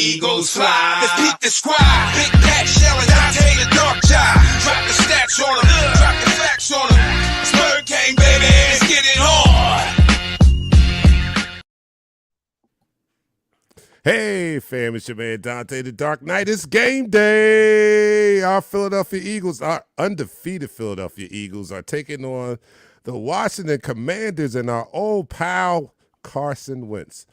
Eagles fly. Let's peep the squad. Big Pat Shell and Dante the Dark Child. Drop the stats on them. Drop the facts on them. Spur King, baby. Let's get it on. Hey, fam, it's your man Dante the Dark Knight. It's game day. Our Philadelphia Eagles, our undefeated Philadelphia Eagles, are taking on the Washington Commanders and our old pal Carson Wentz.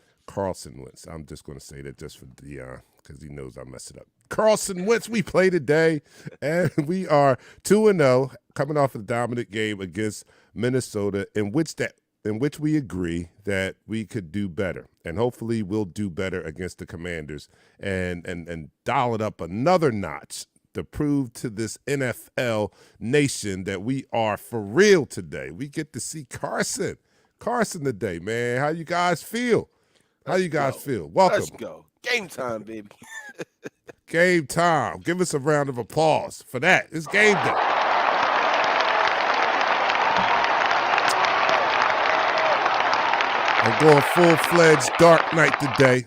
I'm just going to say that just for Dion because he knows I mess it up. Carson Wentz, we play today, and we are 2-0, coming off a dominant game against Minnesota, in which we agree that we could do better, and hopefully we'll do better against the Commanders and dial it up another notch to prove to this NFL nation that we are for real today. We get to see Carson today, man. How you guys feel? Welcome. Let's go. Game time, baby. Game time. Give us a round of applause for that. It's game day. I'm going full-fledged Dark Knight today.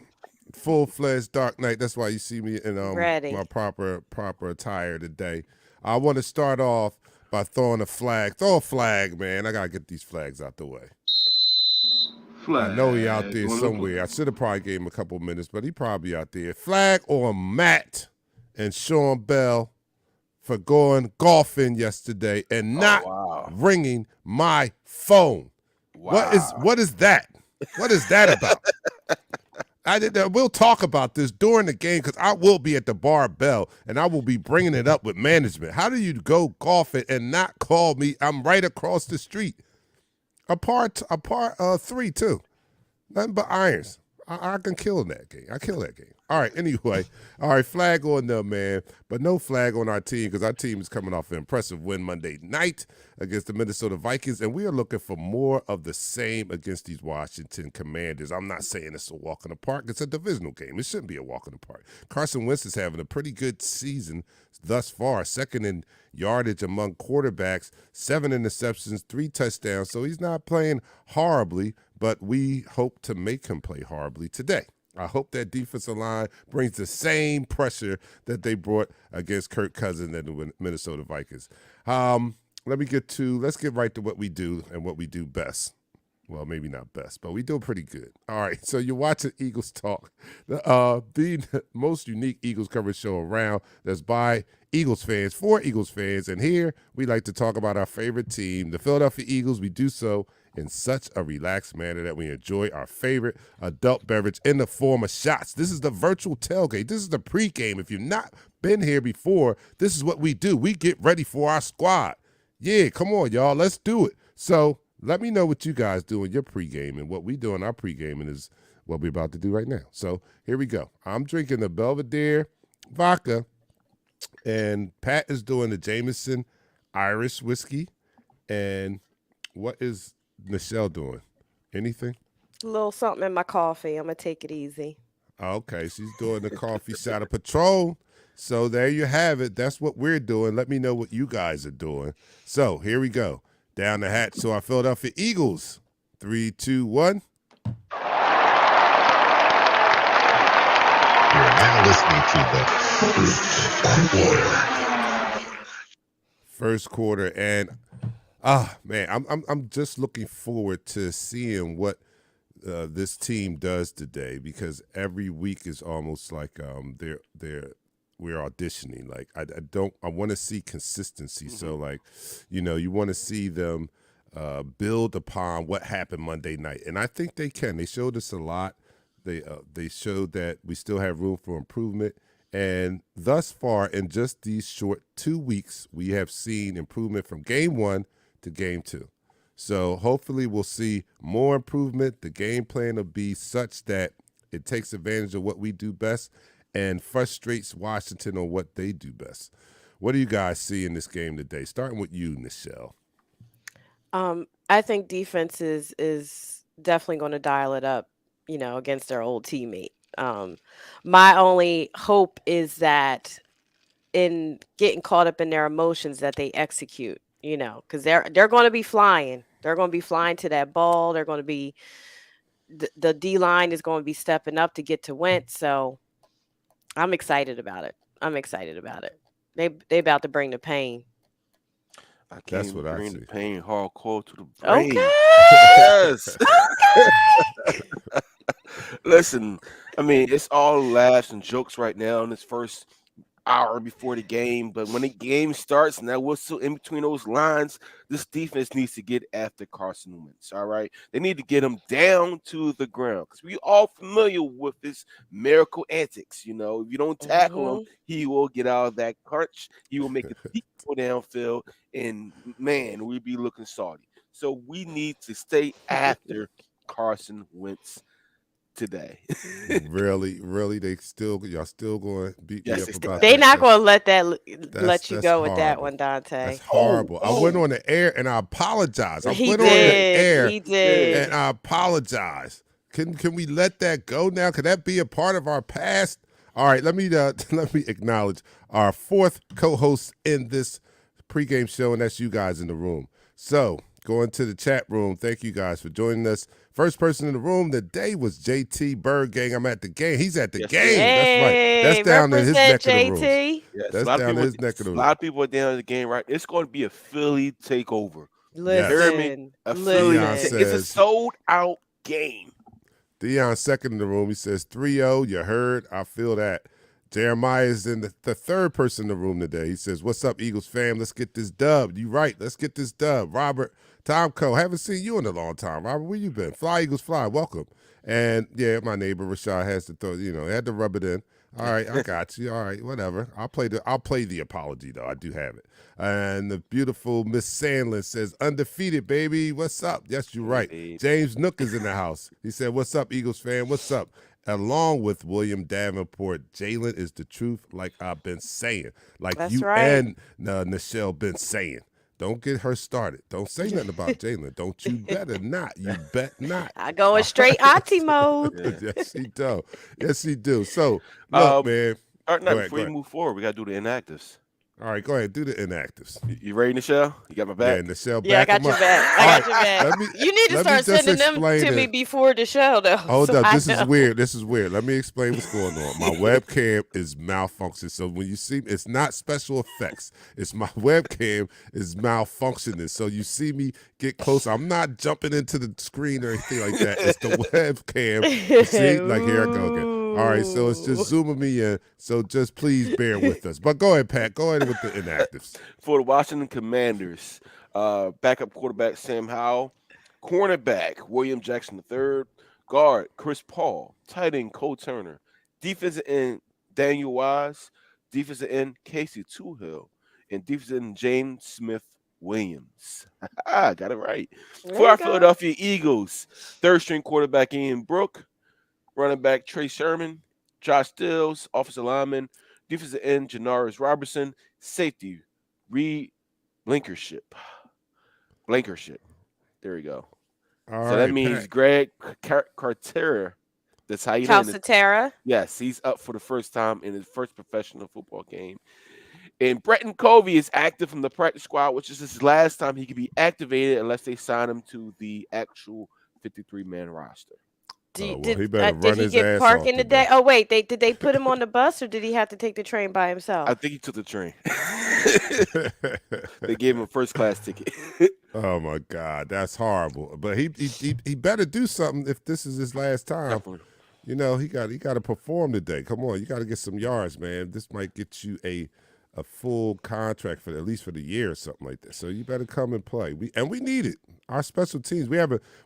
Full-fledged Dark Knight. That's why you see me in my proper attire today. I want to start off by throwing a flag. Throw a flag, man. I got to get these flags out the way. Flag. I know he out there somewhere. I should have probably gave him a couple minutes, but he probably out there. Flag on Matt and Sean Bell for going golfing yesterday and not ringing my phone. Wow. What is that? What is that about? We'll talk about this during the game because I will be at the bar bell and I will be bringing it up with management. How do you go golfing and not call me? I'm right across the street. A par 3 too. Nothing but irons. I can kill that game. I kill that game. All right, anyway. All right, flag on them, man. But no flag on our team because our team is coming off an impressive win Monday night against the Minnesota Vikings, and we are looking for more of the same against these Washington Commanders. I'm not saying it's a walk in the park. It's a divisional game. It shouldn't be a walk in the park. Carson Wentz is having a pretty good season thus far, second in yardage among quarterbacks, 7 interceptions, 3 touchdowns. So he's not playing horribly, but we hope to make him play horribly today. I hope that defensive line brings the same pressure that they brought against Kirk Cousins and the Minnesota Vikings. Let's get right to what we do and what we do best. Well, maybe not best, but we do pretty good. All right, so you're watching Eagles Talk, the most unique Eagles coverage show around that's by Eagles fans, for Eagles fans. And here we like to talk about our favorite team, the Philadelphia Eagles. We do so in such a relaxed manner that we enjoy our favorite adult beverage in the form of shots. This is the virtual tailgate. This is the pregame. If you've not been here before, this is what we do. We get ready for our squad. Yeah, come on, y'all. Let's do it. So let me know what you guys do in your pregame, and what we do in our pregaming is what we're about to do right now. So here we go. I'm drinking the Belvedere vodka, and Pat is doing the Jameson Irish whiskey. And what is Michelle doing? Anything? A little something in my coffee. I'm going to take it easy. Okay, she's doing the coffee shot of Patron. So there you have it. That's what we're doing. Let me know what you guys are doing. So here we go. Down the hatch to our Philadelphia Eagles. 3, 2, 1. You're now listening to the first quarter. And man, I'm just looking forward to seeing what this team does today, because every week is almost like we're auditioning. Like I want to see consistency. Mm-hmm. So like, you want to see them build upon what happened Monday night, and I think they can. They showed us a lot. They showed that we still have room for improvement, and thus far in just these short 2 weeks, we have seen improvement from game 1 to game 2. So hopefully we'll see more improvement. The game plan will be such that it takes advantage of what we do best and frustrates Washington on what they do best. What do you guys see in this game today? Starting with you, Nichelle. I think defense is definitely going to dial it up, against their old teammate. My only hope is that in getting caught up in their emotions that they execute, because they're going to be flying. They're going to be flying to that ball. They're going to be the D line is going to be stepping up to get to Wentz. So I'm excited about it. They about to bring the pain. I That's can't what I bring the see. pain hardcore to the brain. Okay. Yes. Okay. Listen, I mean, it's all laughs and jokes right now in this first hour before the game, but when the game starts and that whistle in between those lines, this defense needs to get after Carson Wentz. All right, they need to get him down to the ground because we all familiar with his miracle antics. You know, if you don't tackle him, Mhm. he will get out of that crunch. He will make a deep go downfield, and man, we'd be looking salty. So we need to stay after Carson Wentz today. Really, really, y'all still going to beat me Yes, up it's about They that? not gonna That's let you go with that horrible. one, That's Dante. horrible. I went oh, on the air and I apologize. I He went on the did. air He yeah. and did. I apologize. Can we let that go now? Can that be a part of our past? All right, let me let me acknowledge our fourth co-host in this pregame show, and that's you guys in the room. So go into the chat room. Thank you guys for joining us. First person in the room today was JT Bird Gang. I'm at the game. He's at the Yes, game. sir. That's right. That's Hey, down in his represent neck of the rooms. JT. Yes, That's down in his neck of the a rooms. lot of people are down in the game, right? It's going to be a Philly takeover. You Yes. hear me? Listen, A Dion It's a says, sold out game. Dion second in the room. He says 3-0. You heard. I feel that. Jeremiah is in the third person in the room today. He says, what's up, Eagles fam? Let's get this dub. You right. Let's get this dub. Robert Tomko, haven't seen you in a long time. Robert, where you been? Fly, Eagles, fly. Welcome. And, yeah, my neighbor Rashad has to throw, had to rub it in. All right, I got you. All right, whatever. I'll play the apology, though. I do have it. And the beautiful Miss Sandlin says, undefeated, baby. What's up? Yes, you're right. James Nook is in the house. He said, what's up, Eagles fan? What's up? Along with William Davenport, Jalen is the truth, like I've been saying. Like that's you right. and Nichelle been saying. Don't get her started. Don't say nothing about Jalen. Don't you better not. You bet not. I going straight auntie mode. Yes, he do. Yes, he do. So, look, man. All right, now, Go before ahead. you move forward, we got to do the inactives. All right, go ahead. Do the inactives. You ready, Nichelle? You got my back? Yeah, Nichelle, Yeah, I back got him your up. back. All I right, got your back. let me- You need to let me start just sending them explain to me it. before the show, though. Hold so up. I This is know. weird. This is weird. Let me explain what's going on. My webcam is malfunctioning. So when you see me, it's not special effects. It's my webcam is malfunctioning. So you see me get close. I'm not jumping into the screen or anything like that. It's the webcam. You see? Like, here I go again. All right, so it's just zooming me in. So just please bear with us. But go ahead, Pat. Go ahead with the inactives. For the Washington Commanders, backup quarterback Sam Howell, cornerback William Jackson III, guard Chris Paul, tight end Cole Turner, defensive end Daniel Wise, defensive end Casey Toohill, and defensive end James Smith Williams. I got it right. There For you our go. Philadelphia Eagles, third string quarterback Ian Brook, running back Trey Sherman, Josh Stills, offensive lineman, defensive end Janaris Robertson, safety Reed Blankership. There we go. All So right, that means Pat. Greg Cartera. That's how you name it. Calcaterra. Yes, he's up for the first time in his first professional football game. And Bretton Covey is active from the practice squad, which is his last time he could be activated unless they sign him to the actual 53-man roster. He better run Did he his get ass parking off today? today. Oh wait, did they put him on the bus or did he have to take the train by himself? I think he took the train. They gave him a first class ticket. Oh my God, that's horrible. But he better do something if this is his last time. Definitely. He got to perform today. Come on, you got to get some yards, man. This might get you a full contract for at least for the year or something like that. So you better come and play. We need it. Our special teams.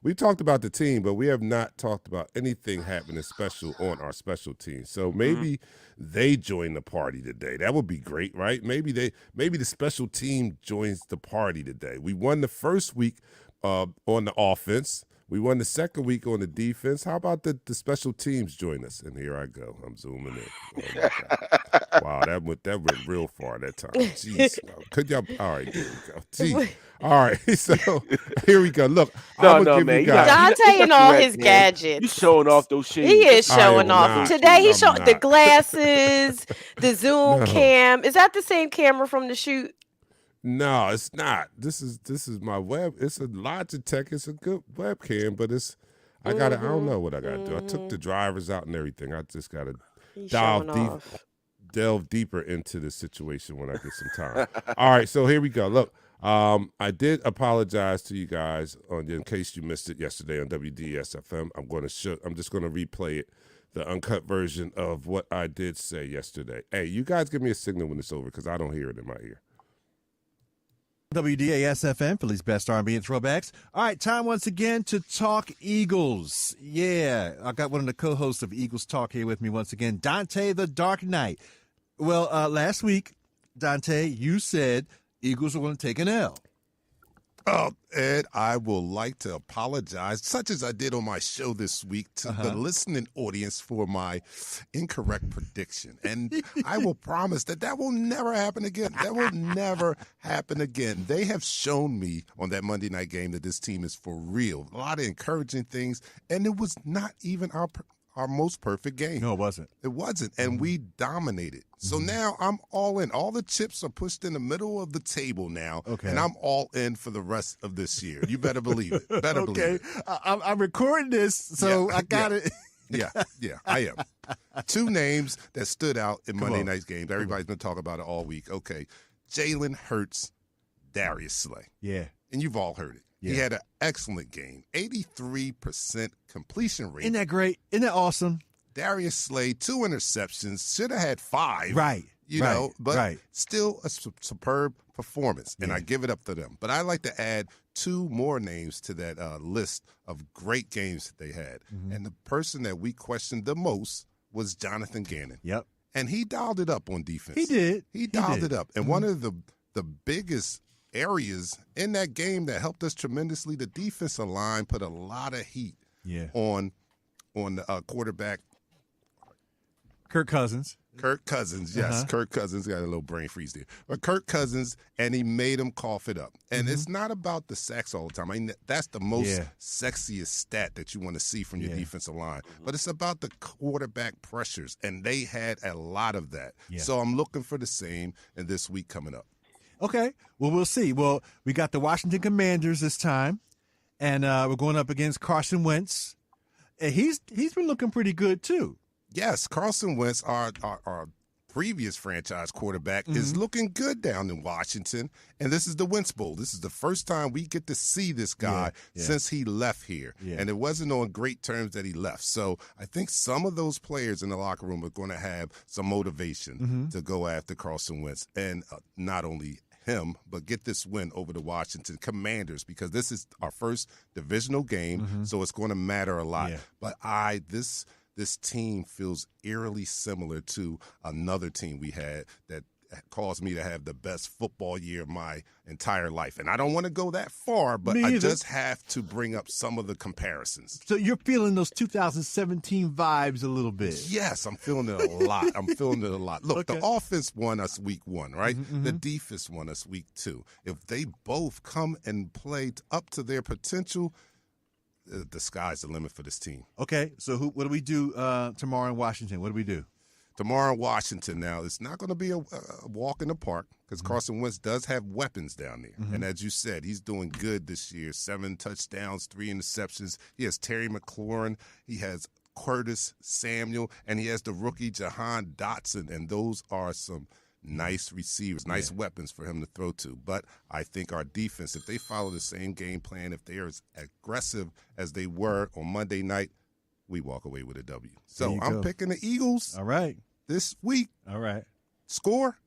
We talked about the team, but we have not talked about anything happening special on our special teams. So maybe they join the party today. That would be great, right? Maybe the special team joins the party today. We won the first week on the offense. We won the second week on the defense. How about the special teams join us? And here I go. I'm zooming in. Oh my God. Wow, that went real far that time. Jeez. Could y'all? All right, there we go. Jeez. All right, so here we go. Look, I'm gonna give man. you guys. Dante and all his You gadgets. showing off those shades. He is I showing am off. not. Today he I'm showed the not. glasses, the Zoom No. cam. Is that the same camera from the shoot? No, it's not. This is my web. It's a Logitech. It's a good webcam, but I don't know what I gotta do. I took the drivers out and everything. I just gotta delve deeper into the situation when I get some time. All right, so here we go. Look, I did apologize to you guys in case you missed it yesterday on WDSFM. I'm just going to replay it, the uncut version of what I did say yesterday. Hey, you guys give me a signal when it's over because I don't hear it in my ear. WDAS-FM, Philly's best R&B and throwbacks. All right, time once again to talk Eagles. Yeah, I got one of the co-hosts of Eagles Talk here with me once again, Dante the Dark Knight. Well, last week, Dante, you said Eagles are going to take an L. Ed, I will like to apologize, such as I did on my show this week, to the listening audience for my incorrect prediction. And I will promise that will never happen again. That will never happen again. They have shown me on that Monday night game that this team is for real. A lot of encouraging things, and it was not even our most perfect game. No, it wasn't. It wasn't, and we dominated. So now I'm all in. All the chips are pushed in the middle of the table now, and I'm all in for the rest of this year. You better believe it. Believe it. I'm recording this, so I got it. Yeah, I am. Two names that stood out in Monday night's games. Everybody's been talking about it all week. Okay, Jalen Hurts, Darius Slay. Yeah. And you've all heard it. Yeah. He had an excellent game, 83% completion rate. Isn't that great? Isn't that awesome? Darius Slay, 2 interceptions, should have had 5. Right. But still a superb performance, and I give it up to them. But I like to add 2 more names to that list of great games that they had. And the person that we questioned the most was Jonathan Gannon. Yep. And he dialed it up on defense. He did. He dialed it up. And one of the biggest areas in that game that helped us tremendously, the defensive line put a lot of heat on the quarterback. Kirk Cousins, yes. Kirk Cousins got a little brain freeze there. But Kirk Cousins, and he made him cough it up. And it's not about the sacks all the time. I mean, that's the most sexiest stat that you want to see from your defensive line. But it's about the quarterback pressures, and they had a lot of that. So I'm looking for the same in this week coming up. Okay. Well, we'll see. Well, we got the Washington Commanders this time, and we're going up against Carson Wentz. And he's been looking pretty good, too. Yes, Carson Wentz, our previous franchise quarterback, is looking good down in Washington. And this is the Wentz Bowl. This is the first time we get to see this guy since he left here. Yeah. And it wasn't on great terms that he left. So I think some of those players in the locker room are going to have some motivation to go after Carson Wentz. And not only him, but get this win over the Washington Commanders, because this is our first divisional game, so it's going to matter a lot. Yeah. But this team feels eerily similar to another team we had that caused me to have the best football year of my entire life. And I don't want to go that far, but I just have to bring up some of the comparisons. So you're feeling those 2017 vibes a little bit. Yes, I'm feeling it a lot. Look, the offense won us week 1, right? The defense won us week 2. If they both come and play up to their potential, the sky's the limit for this team. Okay, so what do we do tomorrow in Washington? What do we do? Tomorrow in Washington, now, it's not going to be a walk in the park because Carson Wentz does have weapons down there. And as you said, he's doing good this year. 7 touchdowns, 3 interceptions. He has Terry McLaurin. He has Curtis Samuel. And he has the rookie Jahan Dotson. And those are some nice receivers, nice weapons for him to throw to. But I think our defense, if they follow the same game plan, if they are as aggressive as they were on Monday night, we walk away with a W. So I'm picking the Eagles. All right. This week. All right. Score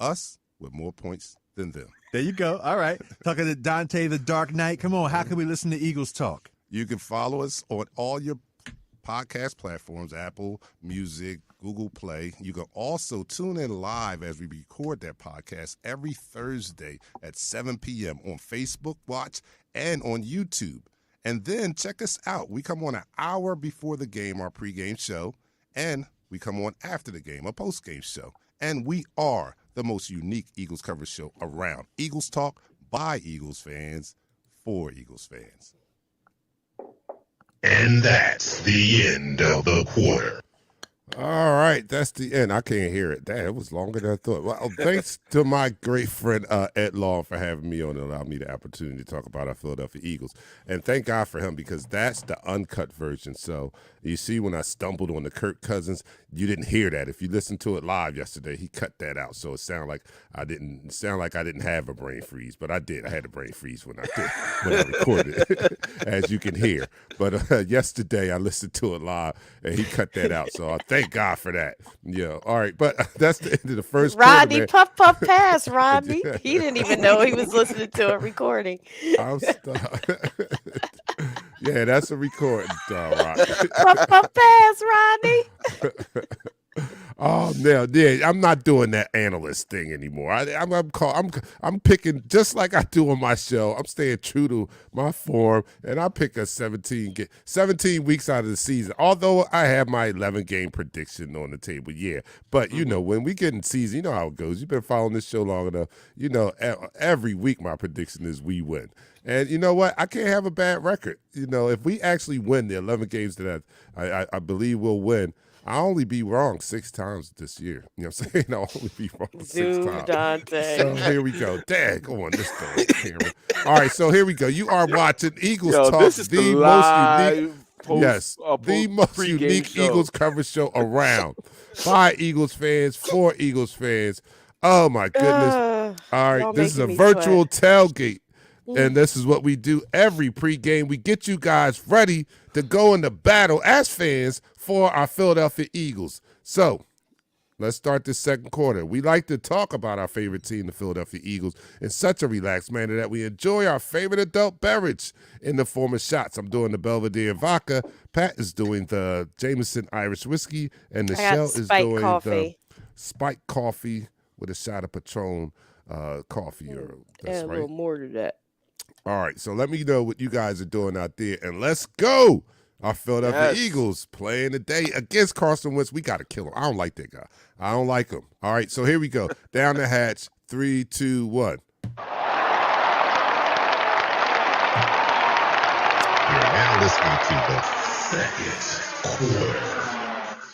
us with more points than them. There you go. All right. Talking to Dante the Dark Knight. Come on. How can we listen to Eagles Talk? You can follow us on all your podcast platforms, Apple Music, Google Play. You can also tune in live as we record that podcast every Thursday at 7 p.m. on Facebook Watch and on YouTube. And then check us out. We come on an hour before the game, our pregame show, and we come on after the game, a postgame show. And we are the most unique Eagles coverage show around. Eagles Talk by Eagles fans for Eagles fans. And that's the end of the quarter. All right, that's the end. I can't hear it. Damn, it was longer than I thought. Well, thanks to my great friend Ed Long for having me on and allowing me the opportunity to talk about our Philadelphia Eagles. And thank God for him because that's the uncut version. So you see, when I stumbled on the Kirk Cousins, you didn't hear that. If you listened to it live yesterday, he cut that out. So it sounded like I didn't have a brain freeze, but I did. I had a brain freeze when I recorded it, as you can hear. But yesterday I listened to it live and he cut that out. So thank God for that. Yeah. All right. But that's the end of the first Rodney, quarter, puff, puff, pass, Rodney. He didn't even know he was listening to a recording. I'm yeah, that's a recording, Rodney. Puff, puff, pass, Rodney. Oh no, yeah, I'm not doing that analyst thing anymore. I'm picking just like I do on my show. I'm staying true to my form, and I pick a 17 weeks out of the season. Although I have my 11-game prediction on the table, yeah. But you know, when we get in season, you know how it goes. You've been following this show long enough. You know, every week my prediction is we win. And you know what? I can't have a bad record. You know, if we actually win the 11 games that I believe we'll win, I'll only be wrong 6 times this year. You know what I'm saying? I'll only be wrong 6 times. Dante. So here we go. Dang, go on this camera. All right, so here we go. You are watching Eagles Talk, this is the most unique show. Eagles coverage show around. By Eagles fans, for Eagles fans. Oh my goodness. All right, this is a virtual tailgate. And this is what we do every pregame. We get you guys ready to go into battle as fans for our Philadelphia Eagles. So let's start this second quarter. We like to talk about our favorite team, the Philadelphia Eagles, in such a relaxed manner that we enjoy our favorite adult beverage in the form of shots. I'm doing the Belvedere vodka. Pat is doing the Jameson Irish whiskey. And Michelle is doing the spiked coffee with a shot of Patron coffee. That's a right. little more to that. All right, so let me know what you guys are doing out there, and let's go. Our Philadelphia Eagles playing today against Carson Wentz. We got to kill him. I don't like that guy. I don't like him. All right, so here we go. Down the hatch. 3, 2, 1. You're now listening to the second quarter.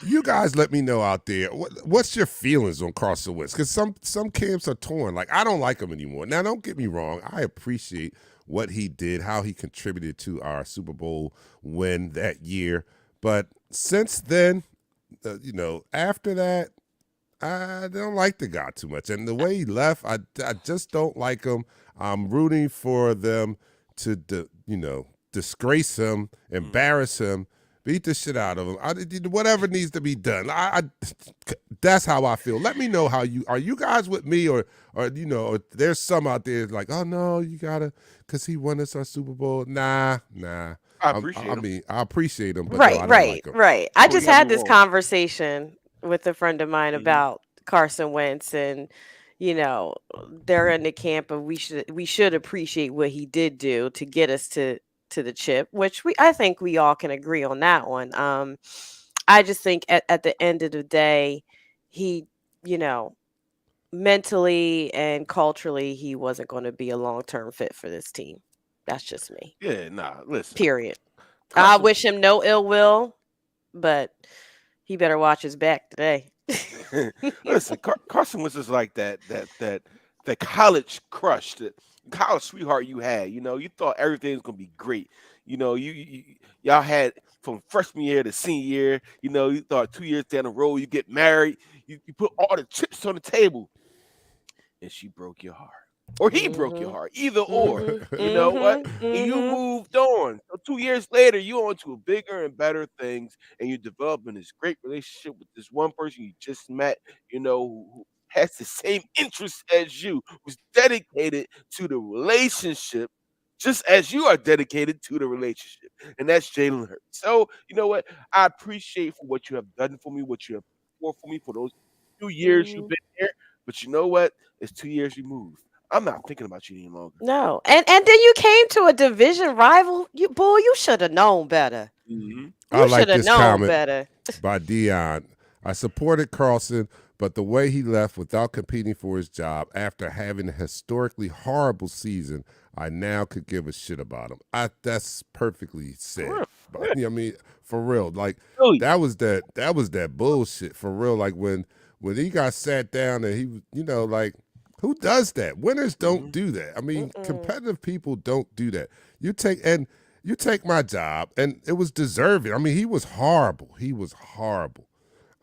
You guys let me know out there, what's your feelings on Carson Wentz? Because some camps are torn. Like, I don't like him anymore. Now, don't get me wrong. I appreciate what he did, how he contributed to our Super Bowl win that year. But since then, you know, after that, I don't like the guy too much. And the way he left, I just don't like him. I'm rooting for them to, disgrace him, embarrass him, beat the shit out of him. Whatever needs to be done. That's how I feel. Let me know how are you guys with me or there's some out there like, oh no, you gotta, because he won us our Super Bowl. Nah. I appreciate him, but no, I don't like him. Right. I just had this conversation with a friend of mine about Carson Wentz, and they're in the camp of we should appreciate what he did do to get us to the chip, which I think we all can agree on that one. I just think at the end of the day, he, mentally and culturally, he wasn't going to be a long-term fit for this team. That's just me. Yeah, listen. Period. I wish him no ill will, but he better watch his back today. Listen, Carson Wentz is like that college crush, that college sweetheart you had. You thought everything was gonna be great. Y'all had from freshman year to senior year. You thought 2 years down the road you get married. You put all the chips on the table, and she broke your heart, or he broke your heart. Either or. You know what? And you moved on. So 2 years later, you're on to bigger and better things, and you're developing this great relationship with this one person you just met. Who has the same interests as you, was dedicated to the relationship, just as you are dedicated to the relationship. And that's Jalen Hurts. So, you know what? I appreciate for what you have done for me, what you have for me for those 2 years you've been here. But you know what? It's 2 years removed. I'm not thinking about you any longer. No. And then you came to a division rival. You should have known better. Mm-hmm. I like this comment better. by Dion. I supported Carson, but the way he left without competing for his job after having a historically horrible season, I now could give a shit about him. That's perfectly said. I mean, for real. Like Really? that was that bullshit for real. Like when he got sat down and he, like who does that? Winners don't do that. I mean, competitive people don't do that. You take my job, and it was deserving. I mean, he was horrible.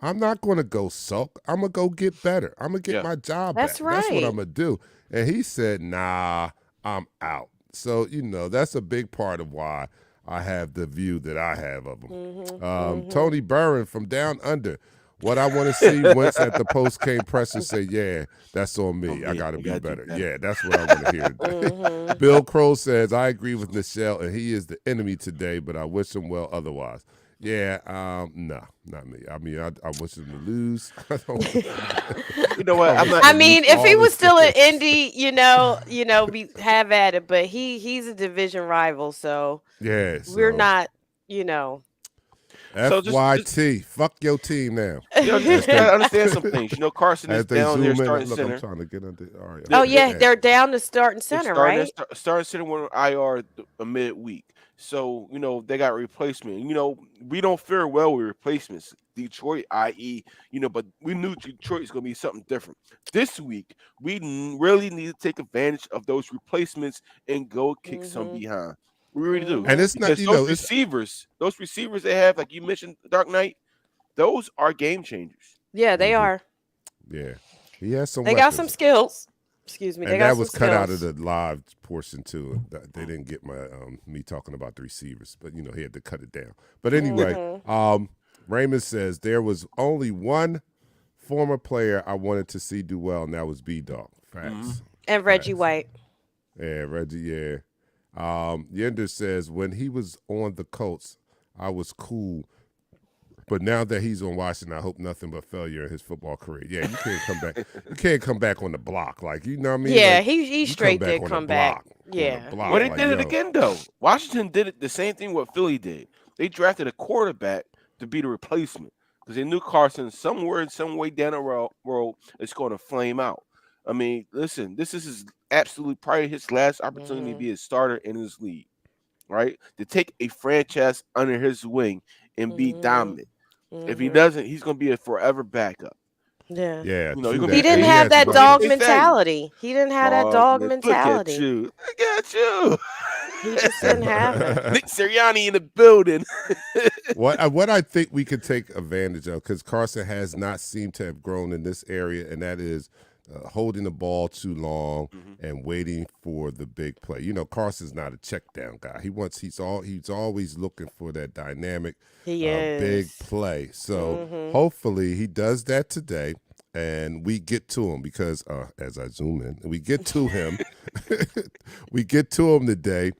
I'm not going to go sulk. I'm going to go get better. I'm going to get my job back. That's right. That's what I'm going to do. And he said, nah, I'm out. So, that's a big part of why I have the view that I have of him. Tony Burren from Down Under. What I want to see Wentz at the post-game presser say, yeah, that's on me. I got to be better. Yeah, that's what I want to hear today. Bill Crow says, I agree with Nichelle, and he is the enemy today, but I wish him well otherwise. Yeah, no, not me. I mean, I wish him to lose. You know what? I mean, if he was still in Indy, have at it. But he's a division rival, so we're not, FYT. Fuck your team now. You gotta understand some things. Carson is down there starting center. I'm trying to get under. All right. Oh yeah, they're down to starting center, right? Starting center went on IR a midweek. So, they got replacement. We don't fare well with replacements. Detroit, i.e., but we knew Detroit is going to be something different. This week, we really need to take advantage of those replacements and go kick some behind. We really do. And it's not, those receivers they have, like you mentioned, Dark Knight, those are game changers. Yeah, they are. Yeah. He has some They got some skills. Excuse me. And that was cut out of the live portion too. They didn't get my me talking about the receivers, but he had to cut it down. But anyway, Raymond says there was only one former player I wanted to see do well, and that was B-Dog. Facts. And Reggie White. Yeah, Reggie. Yeah. Yender says when he was on the Colts, I was cool. But now that he's on Washington, I hope nothing but failure in his football career. Yeah, you can't come back. You can't come back on the block, like what I mean. Yeah, like, he straight did come back. Yeah, well, they did it again though. Washington did it the same thing what Philly did. They drafted a quarterback to be the replacement because they knew Carson somewhere in some way down the road is going to flame out. I mean, listen, this is absolutely probably his last opportunity to be a starter in his league, right? To take a franchise under his wing and be dominant. If he doesn't, he's going to be a forever backup. Yeah. Yeah. He didn't have that dog mentality. He didn't have that dog mentality. Look at you. I got you. He just didn't have it. Nick Sirianni in the building. What I think we could take advantage of, because Carson has not seemed to have grown in this area, and that is holding the ball too long and waiting for the big play. Carson's not a check down guy. He's always looking for that dynamic big play. So hopefully he does that today and we get to him because as I zoom in, we get to him. We get to him today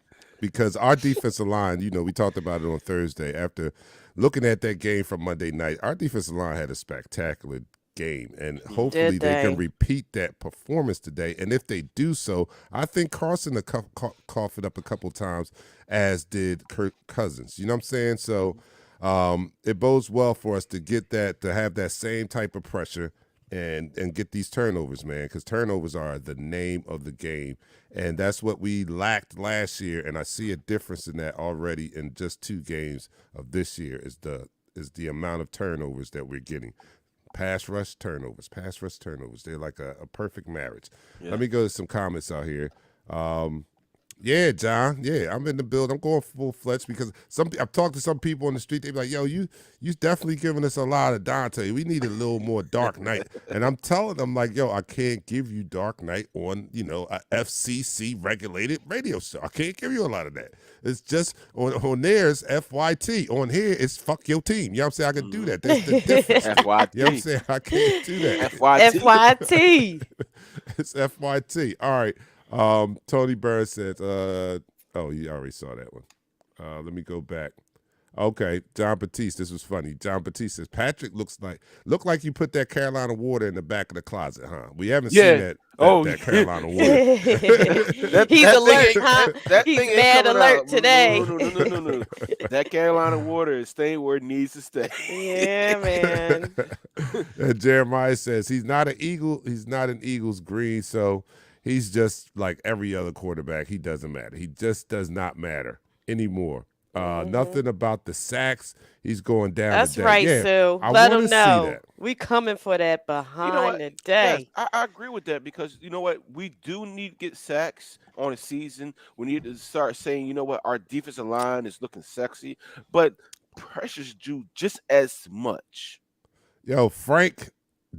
because our defensive line, we talked about it on Thursday after looking at that game from Monday night. Our defensive line had a spectacular game, and hopefully they can repeat that performance today. And if they do so, I think Carson will cough it up a couple times, as did Kirk Cousins. You know what I'm saying? So it bodes well for us to get that, to have that same type of pressure and get these turnovers, man, because turnovers are the name of the game. And that's what we lacked last year, and I see a difference in that already in just 2 games of this year is the amount of turnovers that we're getting. Pass rush turnovers. They're like a perfect marriage. Yeah. Let me go to some comments out here. Yeah, John. Yeah, I'm in the build. I'm going full-fledged because I've talked to some people on the street. They be like, yo, you definitely giving us a lot of Dante. We need a little more Dark Knight. And I'm telling them, like, yo, I can't give you Dark Knight on, a FCC-regulated radio show. I can't give you a lot of that. It's just, on theirs, FYT. On here, it's fuck your team. You know what I'm saying? I can do that. That's the difference. FYT. You know what I'm saying? I can't do that. FYT. It's FYT. All right. Tony Burns says, you already saw that one. Let me go back. Okay, John Batiste, this was funny. John Batiste says, Patrick look like you put that Carolina water in the back of the closet, huh? We haven't seen that Carolina water. He's alert, huh? He's mad alert today. No. That Carolina water is staying where it needs to stay. Yeah, man. And Jeremiah says, he's not an Eagle. He's not an Eagles green, so he's just like every other quarterback. He doesn't matter. He just does not matter anymore. Nothing about the sacks. He's going down. That's today. right, Yeah, Sue. I Let wanna him see know. that. We coming for that You know behind what? the Yes, day. I agree with that because you know what? We do need to get sacks on a season. We need to start saying, you know what, our defensive line is looking sexy, but pressures do just as much. Yo, Frank,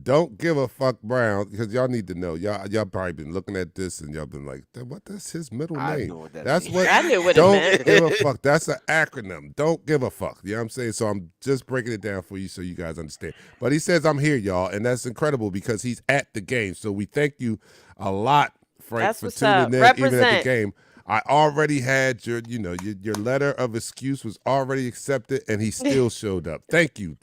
don't give a fuck Brown, because y'all need to know. Y'all probably been looking at this and y'all been like, what? That's his middle I name. know what that That's means. what. I knew what it Don't meant. give a fuck. That's an acronym. Don't give a fuck. You know what I'm saying? So I'm just breaking it down for you so you guys understand. But he says I'm here, y'all, and that's incredible because he's at the game. So we thank you a lot, Frank, That's for what's tuning up. in even at the Represent. game. I already had your letter of excuse was already accepted, and he still showed up. Thank you,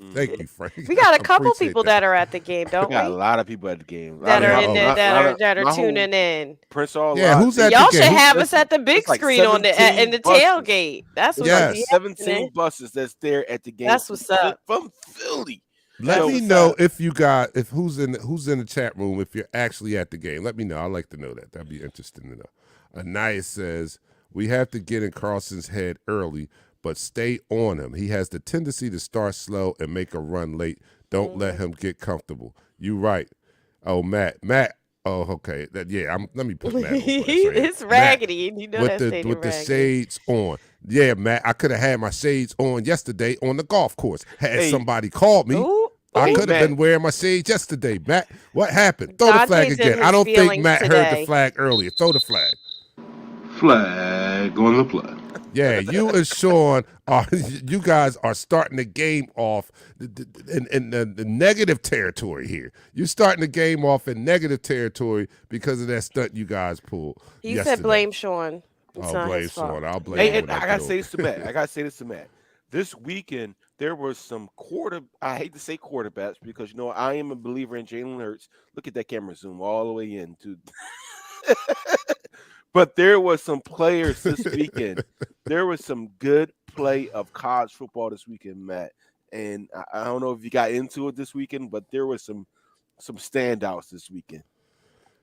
Frank. We got a I couple appreciate people that are at the game, We don't got a we? lot of people at the game. That are in there, that my are whole tuning in. Prince All Yeah, who's at the Y'all game? should Who- have us at the big it's like screen on the in 17 the buses. tailgate. That's There's what's like Yes. 17 happening. buses that's there at the game. That's what's up. From Philly. Let So- me know if you got who's in the chat room if you're actually at the game. Let me know. I'd like to know that. That'd be interesting to know. Anaya says we have to get in Carlson's head early, but stay on him. He has the tendency to start slow and make a run late. Don't let him get comfortable. You right. Oh, Matt. Oh, okay. Let me put Matt on blast right here. It's raggedy, and you know that stadium with the raggedy. shades on. Yeah, Matt. I could have had my shades on yesterday on the golf course. Had Hey. somebody called me. Ooh, I Hey, could have Matt. been wearing my shades yesterday, Matt. What happened? Throw the Dante's flag in again. his I don't think feelings Matt heard today. the flag earlier. Throw the flag. Flag on the play. Yeah, you and Sean you guys are starting the game off in the negative territory here. You're starting the game off in negative territory because of that stunt you guys pulled. He yesterday. said blame Sean. It's I'll not blame his fault. Sean. I'll blame Hey, him and when I get gotta over. say this to Matt. This weekend there was some I hate to say quarterbacks because I am a believer in Jalen Hurts. Look at that camera zoom all the way in to but there was some players this weekend. There was some good play of college football this weekend, Matt. And I don't know if you got into it this weekend, but there was some standouts this weekend.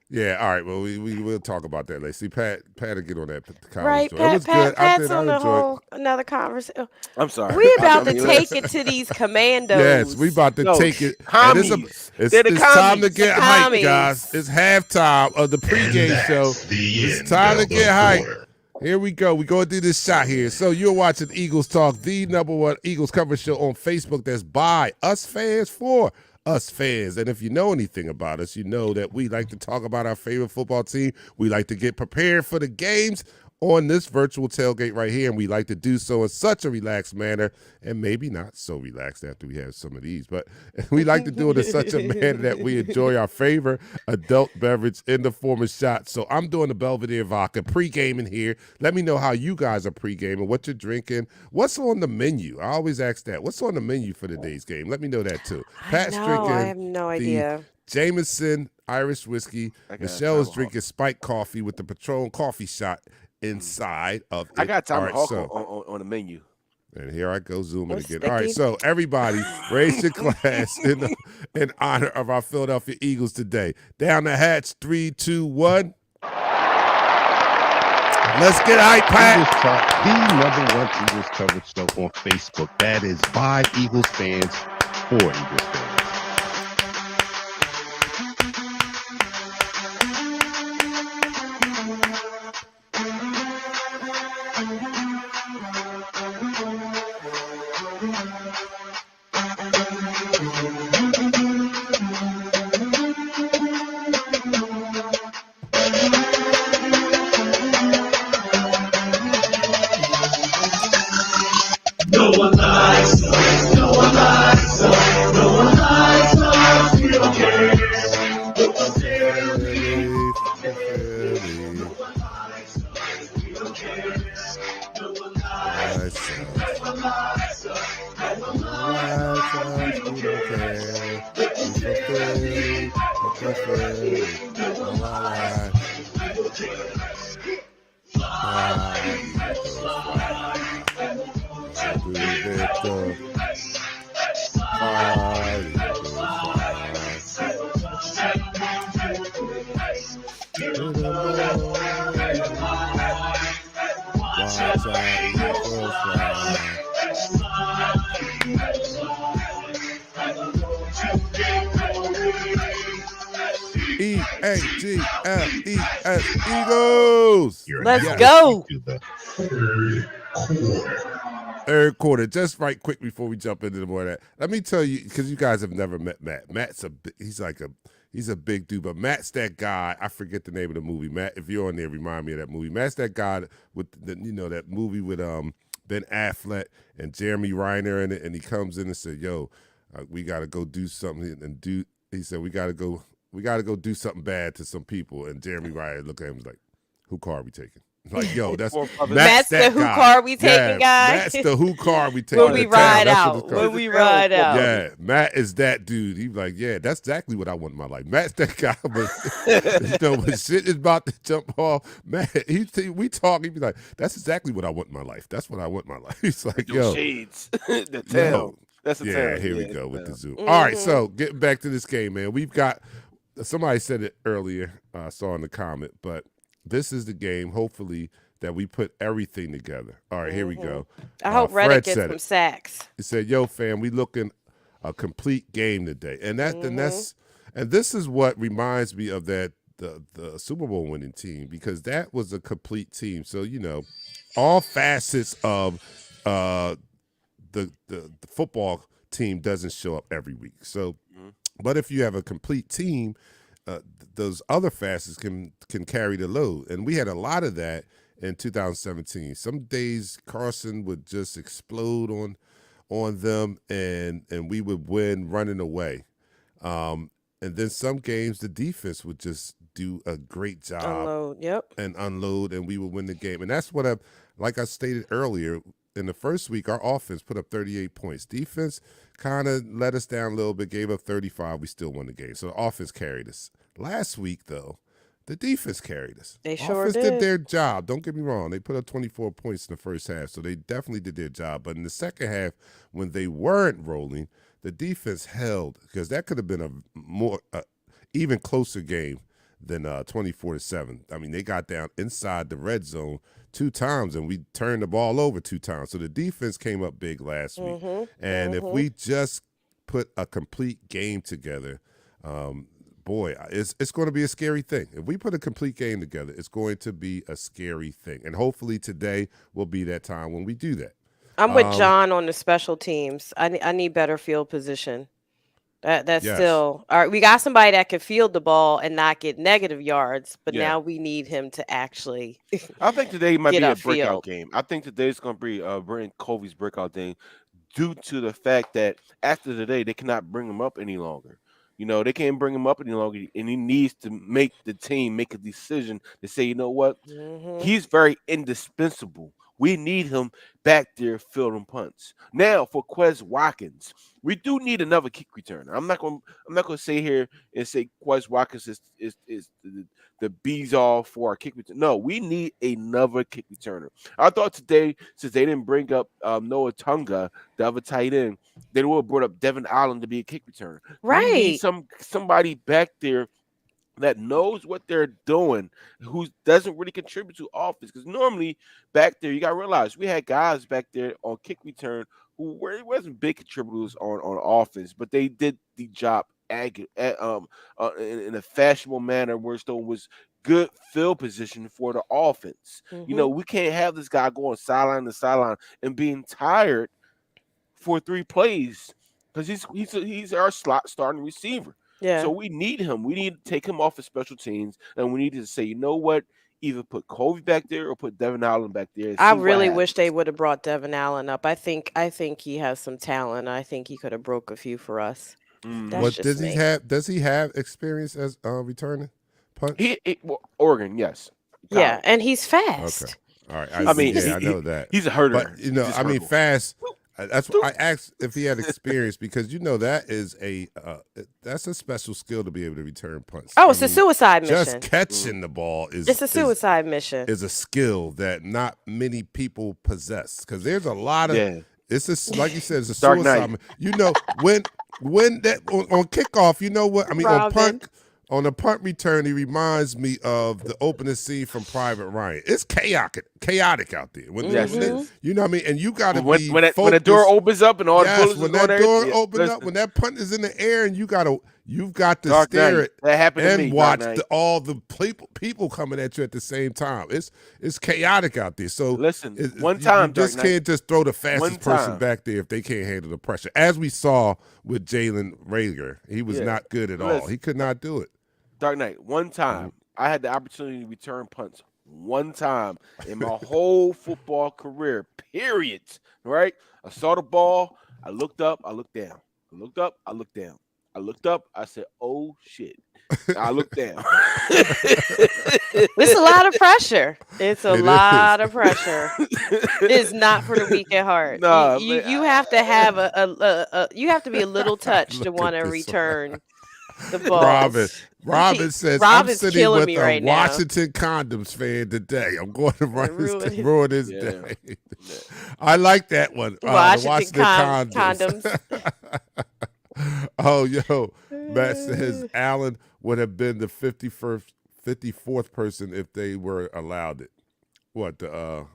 Yeah, all right. Well, we'll talk about that later. See, Pat will get on that college Right, story. It was good. Pat's on I the enjoyed whole another conversation. I'm sorry. We about I to mean, take it to these commandos. Yes, we about to No, take it. And commies. it's They're the time to commies. get The hyped, commies. guys. It's halftime of the pregame show. It's time to get hyped. Here we go. We're going to do this shot here. So you're watching Eagles Talk, the #1 Eagles coverage show on Facebook that's by us fans for us fans. And if you know anything about us, you know that we like to talk about our favorite football team. We like to get prepared for the games on this virtual tailgate right here, and we like to do so in such a relaxed manner, and maybe not so relaxed after we have some of these, but we like to do it in such a manner that we enjoy our favorite adult beverage in the form of shots. So I'm doing the Belvedere vodka pre-gaming here. Let me know how you guys are pre-gaming, what you're drinking, what's on the menu. I always ask that. What's on the menu for today's game? Let me know that too. Pat's drinking I have no idea. Jameson Irish whiskey. I got Michelle is Tomahawk. drinking spiked coffee with the Patron coffee shot inside of it. I got All right, Tomahawk so, on the menu. and here I go zooming What's again. All right, sticky? so everybody raise your glass in honor of our Philadelphia Eagles today. Down the hatch, 3, 2, 1. Let's get hype, Eagles Pat. Talk, the #1 Eagles coverage show on Facebook. That is by Eagles fans for Eagles fans. Watch out, Eagles fly. EAGLES Eagles. Let's go. Third quarter, just right quick before we jump into more of that. Let me tell you, because you guys have never met Matt. He's a big dude, but Matt's that guy. I forget the name of the movie. Matt, if you're on there, remind me of that movie. Matt's that guy with that movie with Ben Affleck and Jeremy Renner in it, and he comes in and said, "Yo, we got to go do something and do." He said, "We got to go do something bad to some people." And Jeremy Renner looked at him and was like, "Who car are we taking?" Like, yo, that's the who car we taking, guy. That's the who car we taking. When we ride out. Yeah, Matt is that dude. He's like, yeah, that's exactly what I want in my life. Matt's that guy, but when shit is about to jump off, Matt, we talk, he'd be like, that's exactly what I want in my life. That's what I want in my life. He's like, yo. Shades. The tail. That's the tail. Here we go with the zoo. All right, so getting back to this game, man. We've got, somebody said it earlier, I saw in the comment, but this is the game, hopefully, that we put everything together. All right, here we go. I hope Reddick gets some sacks. He said, yo, fam, we looking a complete game today. And this is what reminds me of that the Super Bowl winning team, because that was a complete team. So, all facets of the football team doesn't show up every week. So, but if you have a complete team, those other facets can carry the load. And we had a lot of that in 2017. Some days Carson would just explode on them, and we would win running away. And then some games the defense would just do a great job and unload, and we would win the game. And that's what like I stated earlier, in the first week, our offense put up 38 points. Defense kind of let us down a little bit, gave up 35. We still won the game. So the offense carried us. Last week, though, the defense carried us. They sure did their job. Don't get me wrong. They put up 24 points in the first half, so they definitely did their job. But in the second half, when they weren't rolling, the defense held, because that could have been a more even closer game than 24-7. I mean, they got down inside the red zone 2 times, and we turned the ball over 2 times. So the defense came up big last week. And if we just put a complete game together, boy, it's going to be a scary thing. If we put a complete game together, it's going to be a scary thing. And hopefully today will be that time when we do that. I'm with John on the special teams. I need better field position. That's still all right. We got somebody that can field the ball and not get negative yards, but now we need him to actually. I think today might be a breakout game. I think today's going to be Brandon Covey's breakout game, due to the fact that after today they cannot bring him up any longer. They can't bring him up any longer, and he needs to make the team make a decision to say, you know what, he's very indispensable. We need him back there fielding punts. Now for Quez Watkins, we do need another kick returner. I'm not gonna say here and say Quez Watkins is the bees all for our kick return. No, we need another kick returner. I thought today, since they didn't bring up Noah Tunga, the other tight end, they would have brought up Devin Allen to be a kick returner. Right. We need somebody back there that knows what they're doing, who doesn't really contribute to offense. Because normally back there, you got to realize we had guys back there on kick return who wasn't big contributors on offense, but they did the job in a fashionable manner where it was good field position for the offense. We can't have this guy going sideline to sideline and being tired for 3 plays, because he's our slot starting receiver. Yeah. So we need him. We need to take him off of special teams, and we need to say, you know what? Either put Covey back there or put Devin Allen back there. I really wish they would have brought Devin Allen up. I think he has some talent. I think he could have broke a few for us. What does he have experience as returning punts? Oregon, yes. Yeah, and he's fast. Okay. All right. I know that. He's a herder. But fast. That's why I asked if he had experience, because that is that's a special skill to be able to return punts. Oh, it's a suicide mission. Just catching the ball is a suicide mission. Is a skill that not many people possess, because there's a lot of it's like you said, it's a suicide mission. When that on kickoff, you know what I mean, on a punt return, he reminds me of the opening scene from Private Ryan. It's chaotic chaotic out there. When, Yes, it when is. you know what I mean? And you got to When be when the focused. door opens up and all the Yes, bullets when is going that door there, opens up, when that punt is in the air, and you've got to Dark stare Knight. it That happened to and me, watch Dark Knight. all the people coming at you at the same time. It's chaotic out there. So Listen, one you time, just Dark Knight. can't just throw the fastest One person time. back there if they can't handle the pressure. As we saw with Jalen Reagor, he was Yeah. not good at all. Listen. He could not do it. Dark Knight, one time I had the opportunity to return punts one time in my whole football career, period. Right? I saw the ball, I looked up, I looked down. I looked up, I looked down. I looked up, I said, oh shit. I looked down. It's a lot of pressure. It's a lot of pressure. It's not for the weak at heart. Nah, you have to have you have to be a little touched to Look want at to this return the ball. Robin says, Rob I'm is sitting killing with me a right now. Washington Condoms fan today. I'm going to ruin his Yeah. day. I like that one. The Washington Washington condoms. Oh, yo. Matt says Allen would have been the 54th person if they were allowed it. What, the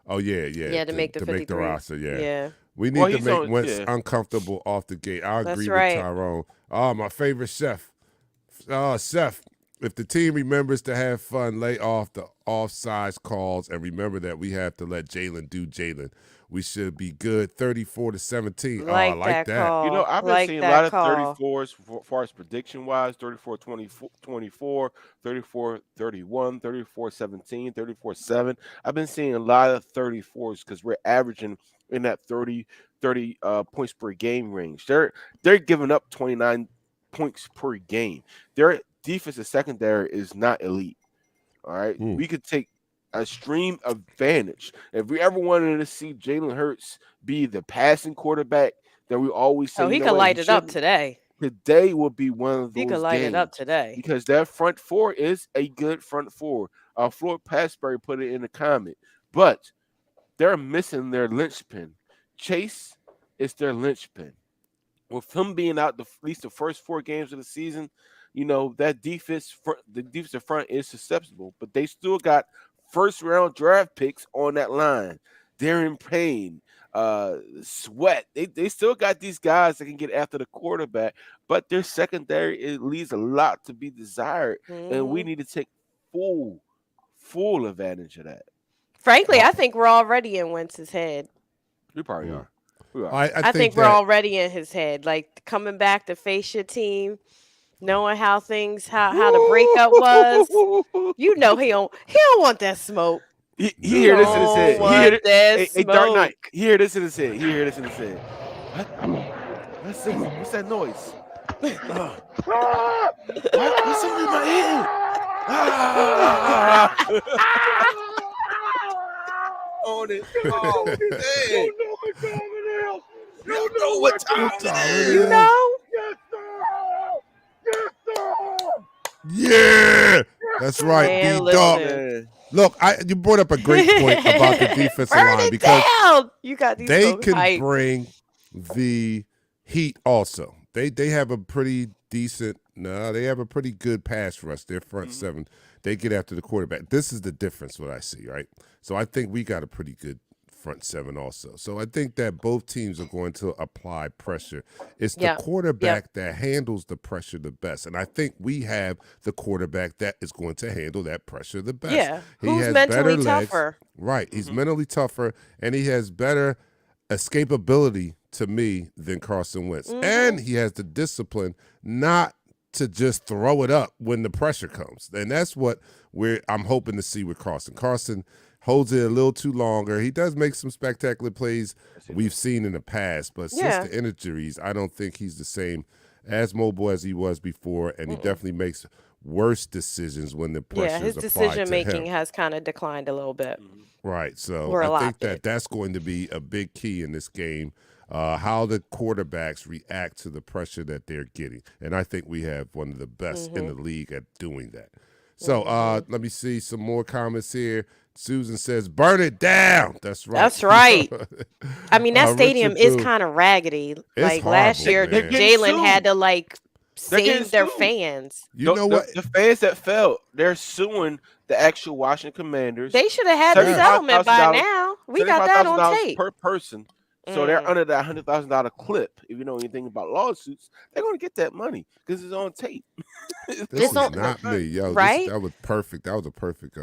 Yeah, to make the 53. roster, yeah. Yeah. We need to make Wentz uncomfortable off the gate. I agree with Tyrone. Oh, my favorite chef. Chef, if the team remembers to have fun, lay off the offsides calls, and remember that we have to let Jalen do Jalen. We should be good 34-17. I like that. Call. You know, I've been seeing a lot of 34s as far as prediction-wise, 34-24, 34-31, 34-17, 34-7. I've been seeing a lot of 34s because we're averaging in that 30 points per game range. They're giving up 29 points per game. Their defensive secondary is not elite. All right. We could take a stream advantage. If we ever wanted to see Jalen Hurts be the passing quarterback that we always say, he could light it up today. Today will be one of those He could light games it up today. because that front four is a good front four. Floyd Passbury put it in the comment, but they're missing their linchpin. Chase is their linchpin. With him being out at least the first 4 games of the season, you know, that the defensive front is susceptible, but they still got first-round draft picks on that line. Darren Payne, Sweat. They still got these guys that can get after the quarterback, but their secondary, it leaves a lot to be desired, and we need to take full advantage of that. Frankly, I think we're already in Wentz's head. We probably are. I think we're already in his head. Like coming back to face your team, knowing how the breakup was. You know he don't want that smoke. He hear this in his head. He hear this. Hey, Dark Knight. He hear this in his head. What's that noise? What's in my head? On it. Oh, hey. You know what time it is. You know? Yeah, that's right. D-Dog. Look, you brought up a great point about the defensive line because you got these they can bring the heat also. They have a pretty good pass rush. Their front seven, they get after the quarterback. This is the difference what I see, right? So I think we got a pretty good front seven also. So I think that both teams are going to apply pressure. It's the quarterback that handles the pressure the best. And I think we have the quarterback that is going to handle that pressure the best. Yeah. Who's has mentally better tougher. Right. He's mentally tougher, and he has better escapability to me than Carson Wentz. And he has the discipline not to just throw it up when the pressure comes. And that's what I'm hoping to see with Carson. Carson holds it a little too longer. He does make some spectacular plays we've seen in the past, but since the injuries, I don't think he's the same as mobile as he was before, and he definitely makes worse decisions when the pressure is applied to him. His decision-making has kind of declined a little bit. Right, so I think that's going to be a big key in this game, how the quarterbacks react to the pressure that they're getting, and I think we have one of the best in the league at doing that. So let me see some more comments here. Susan says, burn it down. That's right. That's right. I mean, that stadium is kind of raggedy. Like last year, Jalen had to save their fans. You know what? The fans that fell, they're suing the actual Washington Commanders. They should have had the settlement by now. We got that on tape. Per person. So they're under that $100,000 clip. If you know anything about lawsuits, they're going to get that money because it's on tape. This is not me, yo. Right? That was perfect. That was a perfect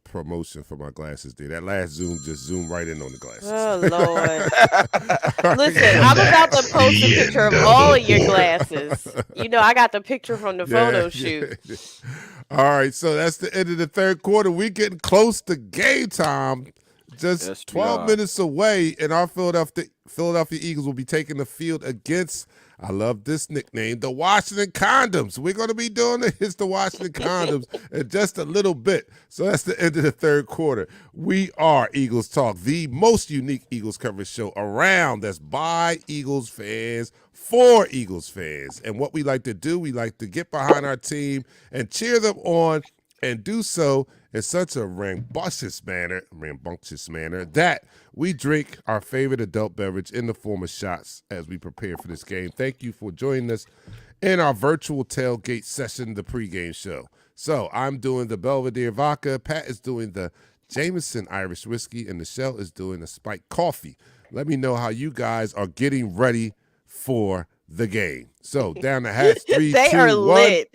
promotion for my glasses there. That last zoom just zoomed right in on the glasses. Oh, Lord. Listen, I'm about to post a picture of all of your glasses. You know, I got the picture from the photo shoot. All right, so that's the end of the third quarter. We're getting close to game time. Just 12 minutes away, and our Philadelphia Eagles will be taking the field against, I love this nickname, the Washington Condoms. We're going to be doing it against the Washington Condoms in just a little bit. So that's the end of the third quarter. We are Eagles Talk, the most unique Eagles coverage show around that's by Eagles fans for Eagles fans. And what we like to do, we like to get behind our team and cheer them on and do so in such a rambunctious manner that we drink our favorite adult beverage in the form of shots as we prepare for this game. Thank you for joining us in our virtual tailgate session, the pregame show. So I'm doing the Belvedere vodka, Pat is doing the Jameson Irish whiskey, and Michelle is doing the spiked coffee. Let me know how you guys are getting ready for the game. So down the hatch, 3, they 2, are 1. lit.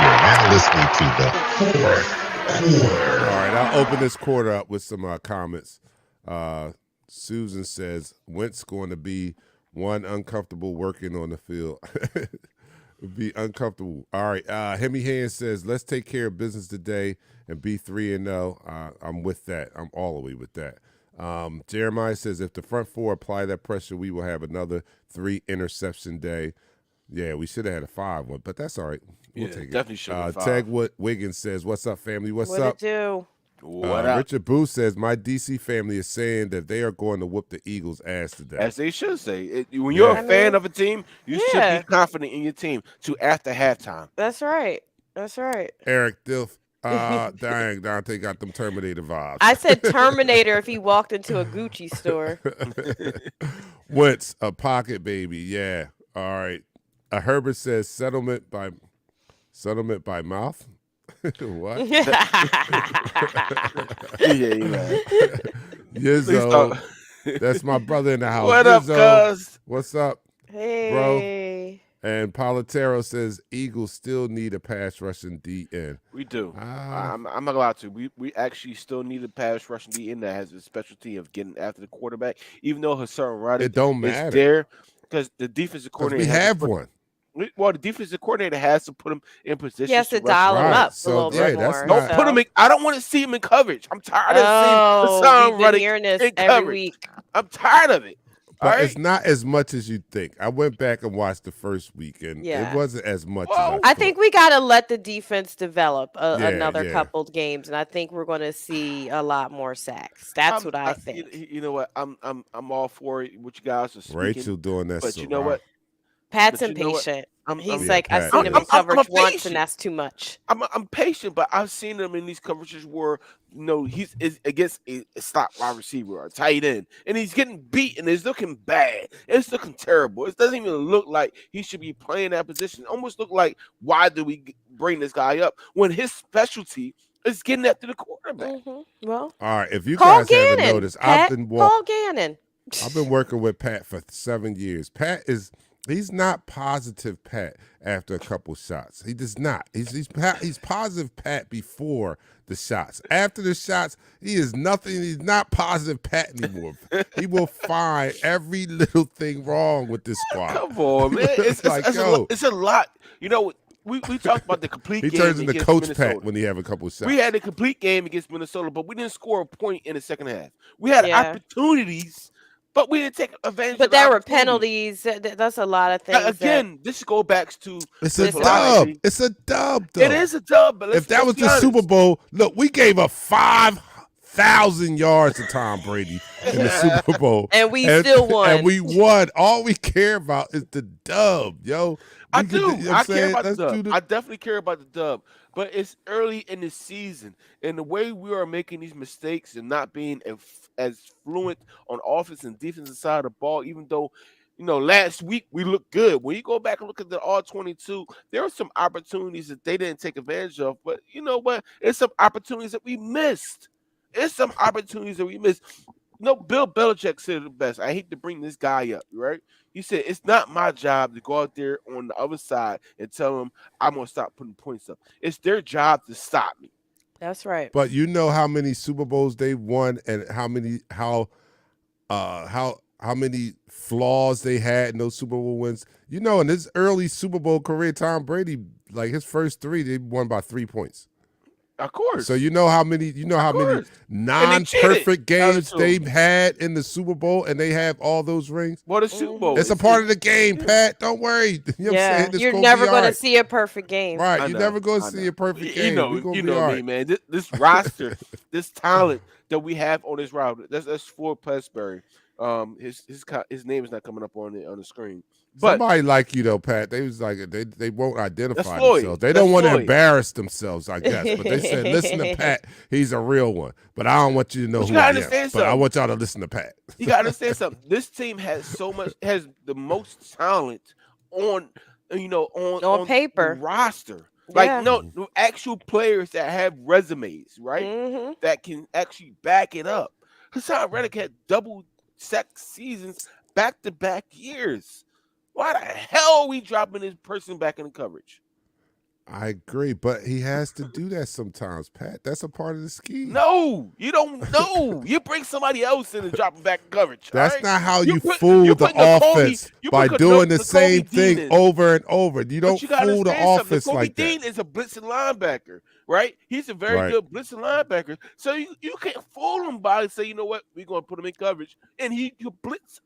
You're now listening to the fourth quarter. All right, I'll open this quarter up with some comments. Susan says, Wentz going to be one uncomfortable working on the field. Be uncomfortable. All right, Hemi Hand says, let's take care of business today and be 3-0. I'm with that. I'm all the way with that. Jeremiah says, if the front four apply that pressure, we will have another 3 interception day. Yeah, we should have had a 5 one, but that's all right. We'll take it. Definitely should have 5. Tag Wiggins says, what's up, family? What's up? What it do? What up? Richard Booth says, my DC family is saying that they are going to whoop the Eagles' ass today. As they should say. When you're a fan of a team, you should be confident in your team to after halftime. That's right. That's right. Eric Dilf. Dang, Dante got them Terminator vibes. I said Terminator if he walked into a Gucci store. Wentz, a pocket baby. Yeah. All right. Herbert says settlement by mouth. What? Yizzo. That's my brother in the house. What up, cuz? What's up, hey, bro? And Palatero says Eagles still need a pass rushing DN. We do. I'm not gonna lie to you. We actually still need a pass rushing DN that has a specialty of getting after the quarterback. Even though Hassan Reddick is there, because the defensive coordinator we have one. Well, the defensive coordinator has to put him in position. He has to dial him up a little bit more. Don't put him in. I don't want to see him in coverage. I'm tired of seeing Hassan Reddick in coverage. Week. I'm tired of it. But it's not as much as you think. I went back and watched the first week, and it wasn't as much as I think we got to let the defense develop another couple games, and I think we're going to see a lot more sacks. That's what I think. You know what? I'm all for it. What you guys are speaking. Rachel doing that, but you know what? Pat's impatient. He's like, I've seen him in coverage once, and that's too much. I'm patient, but I've seen him in these coverages where he's against a slot wide receiver or a tight end, and he's getting beat, and it's looking bad. It's looking terrible. It doesn't even look like he should be playing that position. It almost look like, why do we bring this guy up when his specialty is getting after the quarterback? Mm-hmm. Well, all right. If you guys haven't noticed, Paul Gannon. I've been working with Pat for 7 years. He's not positive Pat after a couple shots. He does not. He's positive Pat before the shots. After the shots, he is nothing. He's not positive Pat anymore. He will find every little thing wrong with this squad. Come on, man. It's a lot. You know, we talked about the complete game. He turns into Coach Minnesota. Pat when he have a couple shots. We had a complete game against Minnesota, but we didn't score a point in the second half. We had opportunities. But we didn't take advantage. But there were penalties. That's a lot of things. Again, this goes back to it's a dub. It's a dub. Though. It is a dub. But if that was the Super Bowl, look, we gave up 5,000 yards to Tom Brady in the Super Bowl, and we still won. And we won. All we care about is the dub, yo. I do. I care about the dub. I definitely care about the dub. But it's early in the season, and the way we are making these mistakes and not being as fluent on offense and defensive side of the ball, even though, last week we looked good. When you go back and look at the All-22, there were some opportunities that they didn't take advantage of. But you know what? It's some opportunities that we missed. Bill Belichick said it the best. I hate to bring this guy up, right? He said, it's not my job to go out there on the other side and tell them I'm going to stop putting points up. It's their job to stop me. That's right. But you know how many Super Bowls they won and how many flaws they had in those Super Bowl wins. In his early Super Bowl career, Tom Brady, like his first 3, they won by 3 points. Of course. So you know how many non-perfect games they've had in the Super Bowl, and they have all those rings. Well, the Super Bowl. It's a part of the game, Pat. Don't worry. You're never going to see a perfect game. Right. You're never going to see a perfect game. You know me, man. This roster, this talent that we have on this roster, that's Ford Plesbury. His name is not coming up on the screen. But somebody like you though, Pat, they was like they won't identify themselves. They don't want to embarrass themselves, I guess. But they said, listen to Pat, he's a real one. But I don't want you to know who I am. But I want y'all to listen to Pat. You gotta understand something. This team has the most talent on paper the roster. Like actual players that have resumes, right? Mm-hmm. That can actually back it up. Haason Reddick had double-sack seasons back-to-back years. Why the hell are we dropping this person back in the coverage? I agree, but he has to do that sometimes, Pat. That's a part of the scheme. No, you don't know. You bring somebody else in and drop them back in coverage. That's not how you fool the offense by doing the same thing over and over. You don't fool the offense like that. Dean is a blitzing linebacker, right? He's a very good blitzing linebacker. So you can't fool him by and say, you know what, we're going to put him in coverage, and you blitz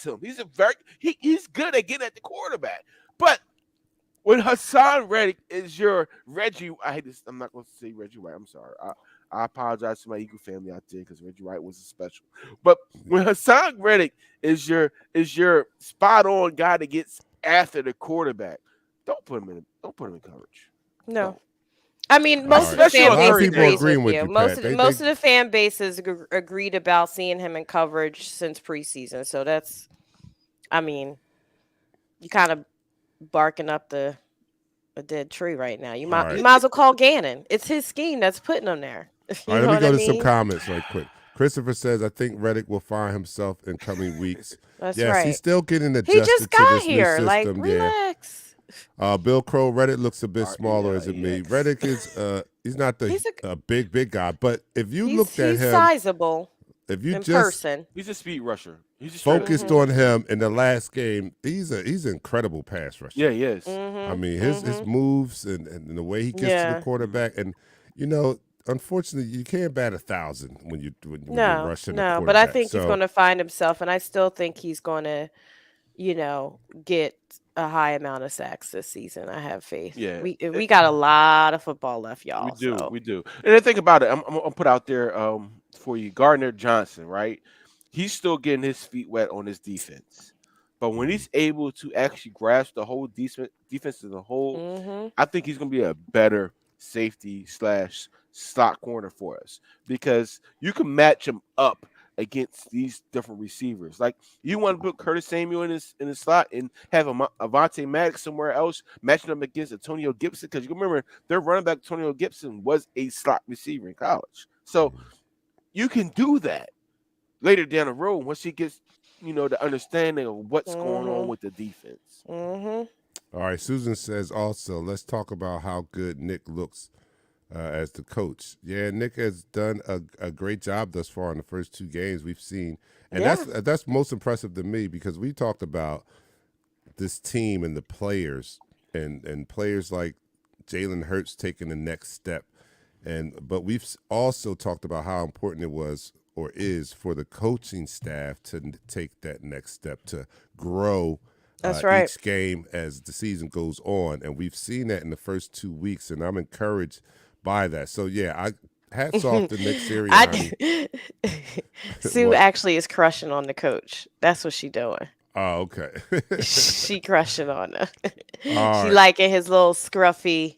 him. He's good at getting at the quarterback. But when Haason Reddick is your Reggie, I'm not going to say Reggie White. I'm sorry. I apologize to my Eagle family out there because Reggie White was a special. But when Haason Reddick is your spot on guy that gets after the quarterback, don't put him in coverage. No. I mean, most of the fan base agrees with you. Most of the fan bases agreed about seeing him in coverage since preseason. So that's, you kind of barking up a dead tree right now. You might as well call Gannon. It's his scheme that's putting him there. All right, let me go to some comments right quick. Christopher says, I think Reddick will find himself in coming weeks. That's right. He's still getting adjusted to this new system. He just got here. Like, relax. Bill Crow, Reddick looks a bit smaller, isn't me? Reddick is he's not the big guy, but if you looked at him, he's sizable. If you person, he's a speed rusher. He's focused on him in the last game. He's an incredible pass rusher. Yeah, he is. Mm-hmm. I mean, his moves and the way he gets to the quarterback, and unfortunately, you can't bat 1,000 when you're rushing the quarterback. But I think he's going to find himself, and I still think he's going to, get a high amount of sacks this season. I have faith. Yeah, we got a lot of football left, y'all. We do. And then think about it. I'm gonna put out there for you, Gardner Johnson. Right, he's still getting his feet wet on his defense, but when he's able to actually grasp the whole defense as a whole, I think he's gonna be a better safety / slot corner for us because you can match him up against these different receivers. Like you want to put Curtis Samuel in the slot and have Avonte Maddox somewhere else matching them against Antonio Gibson because you remember their running back Antonio Gibson was a slot receiver in college. So you can do that later down the road once he gets the understanding of what's going on with the defense. All right, Susan says also let's talk about how good Nick looks as the coach. Yeah, Nick has done a great job thus far in the first 2 games we've seen. And that's most impressive to me because we talked about this team and the players and players like Jalen Hurts taking the next step. But we've also talked about how important it was or is for the coaching staff to take that next step to grow each game as the season goes on. And we've seen that in the first 2 weeks, and I'm encouraged by that. So hats off to Nick Sirianni. Sue actually is crushing on the coach. That's what she doing. Oh, okay. She crushing on him. She liking his little scruffy.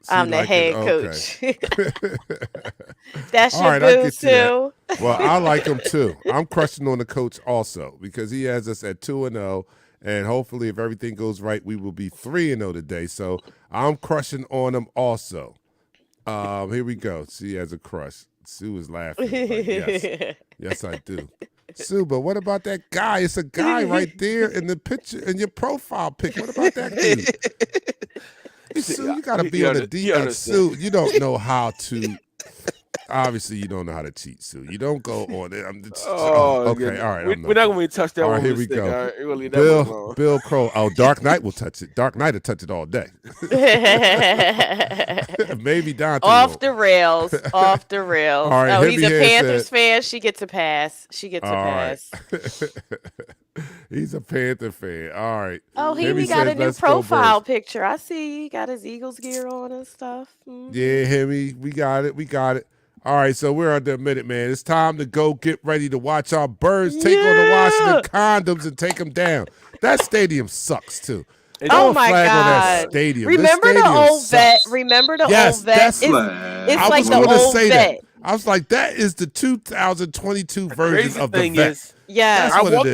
I'm the head coach. That's your boo, Sue. Well, I like him too. I'm crushing on the coach also because he has us at 2-0, and hopefully, if everything goes right, we will be 3-0 today. So I'm crushing on him also. Here we go. She has a crush. Sue is laughing. Like, yes, I do. Sue, but what about that guy? It's a guy right there in the picture, in your profile pic. What about that dude? Sue, you got to be on the defense. Sue, you don't know how to. Obviously, you don't know how to cheat, Sue. You don't go on it. Okay, all right. We're not going to touch that. All right, here we go. Right, Bill Crow. Oh, Dark Knight will touch it. Dark Knight will touch it all day. Maybe Dante. Off the rails. Off the rails. All right, he's a Panthers fan. She gets a pass. He's a Panther fan. All right. Oh, he got a new profile picture. I see. He got his Eagles gear on and stuff. Mm-hmm. Yeah, Hemi. We got it. All right, so we're under a minute, man. It's time to go get ready to watch our Birds take on the Washington Condoms and take them down. That stadium sucks, too. Oh, my God. On that stadium. Remember the old vet? Remember the old vet? It's like the old vet. I was like, that is the 2022 version of the vet. Yes. I walked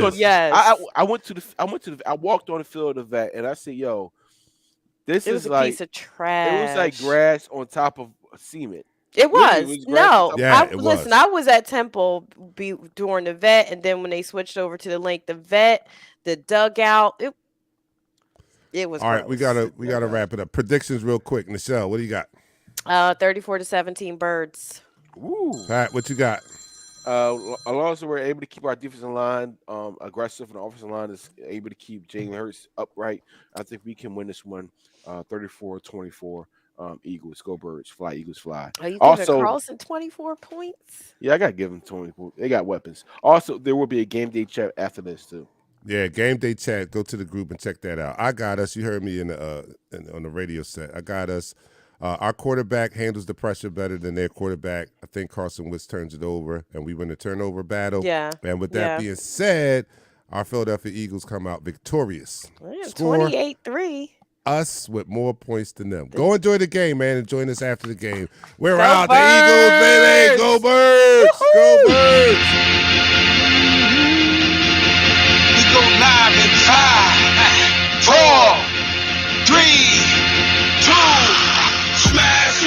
on the field of the vet, and I said, yo, this is like a piece of trash. It was like grass on top of cement. It was. Listen, I was at Temple during the vet, and then when they switched over to the link, the vet, the dugout, it was. All right, we gotta wrap it up. Predictions real quick. Nichelle, what do you got? 34-17 Birds. Ooh. Pat, what you got? As long as we're able to keep our defensive line aggressive and the offensive line is able to keep Jalen Hurts upright, I think we can win this one 34-24. Eagles, go Birds, fly Eagles, fly. Are you giving Carlson 24 points? Yeah, I got to give them 24. They got weapons. Also, there will be a game day chat after this too. Yeah, game day chat. Go to the group and check that out. I got us. You heard me on the radio set. I got us. Our quarterback handles the pressure better than their quarterback. I think Carson Wentz turns it over, and we win the turnover battle. Yeah. And with that being said, our Philadelphia Eagles come out victorious. 28-3. Us with more points than them. Go enjoy the game, man, and join us after the game. We're Go out. Birds! The Eagles, baby. Go Birds. Woo-hoo! Go Birds. We go live in 5, 4, 3.